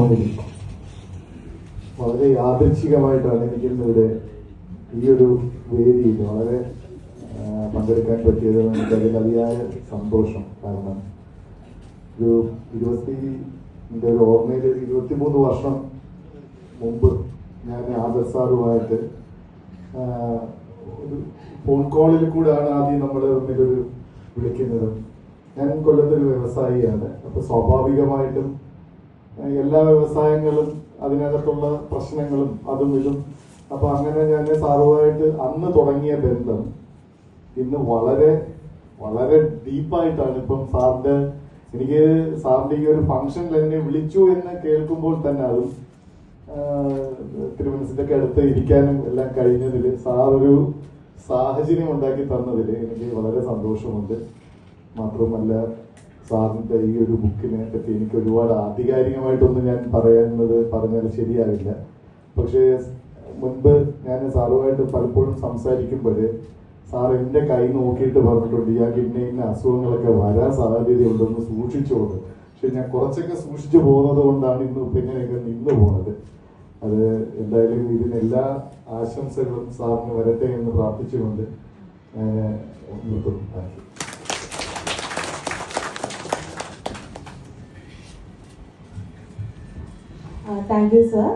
ബഹുമാനിക്കും. വളരെ യാദൃച്ഛികമായിട്ടാണ് എനിക്കിന്നിവിടെ ഈ ഒരു വേദിയിൽ വളരെ പങ്കെടുക്കാൻ പറ്റിയത്. എനിക്കതിൽ അതിയായ സന്തോഷം. കാരണം എൻ്റെ ഒരു ഓർമ്മയിൽ 23 വർഷം മുമ്പ് ഞാൻ ആദർ സാറുമായിട്ട് ഒരു ഫോൺ കോളിൽ കൂടെയാണ് ആദ്യം നമ്മൾ തമ്മിലൊരു വിളിക്കുന്നത്. ഞാൻ കൊല്ലത്തൊരു വ്യവസായിയാണ്. അപ്പോൾ സ്വാഭാവികമായിട്ടും എല്ലാ വ്യവസായങ്ങളും അതിനകത്തുള്ള പ്രശ്നങ്ങളും അതും ഇതും. അപ്പൊ അങ്ങനെ ഞാൻ സാറുമായിട്ട് അന്ന് തുടങ്ങിയ ബന്ധം ഇന്ന് വളരെ വളരെ ഡീപ്പായിട്ടാണ്. ഇപ്പം എനിക്ക് സാറിന്റെ ഈ ഒരു ഫംഗ്ഷനിൽ എന്നെ വിളിച്ചു എന്ന് കേൾക്കുമ്പോൾ തന്നെ അതും തിരുവനന്തപുരത്തൊക്കെ അടുത്ത് ഇരിക്കാനും എല്ലാം കഴിഞ്ഞതിൽ സാർ ഒരു സാഹചര്യം ഉണ്ടാക്കി തന്നതിൽ എനിക്ക് വളരെ സന്തോഷമുണ്ട്. മാത്രമല്ല സാറിന്റെ ഈ ഒരു ബുക്കിനെ പറ്റി എനിക്ക് ഒരുപാട് ആധികാരികമായിട്ടൊന്നും ഞാൻ പറഞ്ഞാൽ ശരിയാവില്ല. പക്ഷേ മുൻപ് ഞാൻ സാറുമായിട്ട് പലപ്പോഴും സംസാരിക്കുമ്പോൾ സാർ എന്റെ കൈ നോക്കിയിട്ട് പറഞ്ഞിട്ടുണ്ട്, ഇയാൾക്ക് ഇന്ന അസുഖങ്ങളൊക്കെ വരാൻ സാധ്യതയുണ്ടെന്ന് സൂക്ഷിച്ചോണ്ട്. പക്ഷെ ഞാൻ കുറച്ചൊക്കെ സൂക്ഷിച്ചു പോകുന്നത് കൊണ്ടാണ് ഇന്ന് ഇങ്ങനെയൊക്കെ നിന്ന് പോകുന്നത്. അത് എന്തായാലും ഇതിനെല്ലാ ആശംസകളും സാറിന് വരട്ടെ എന്ന് പ്രാർത്ഥിച്ചുകൊണ്ട് നിർത്തുന്നു. Thank you, sir.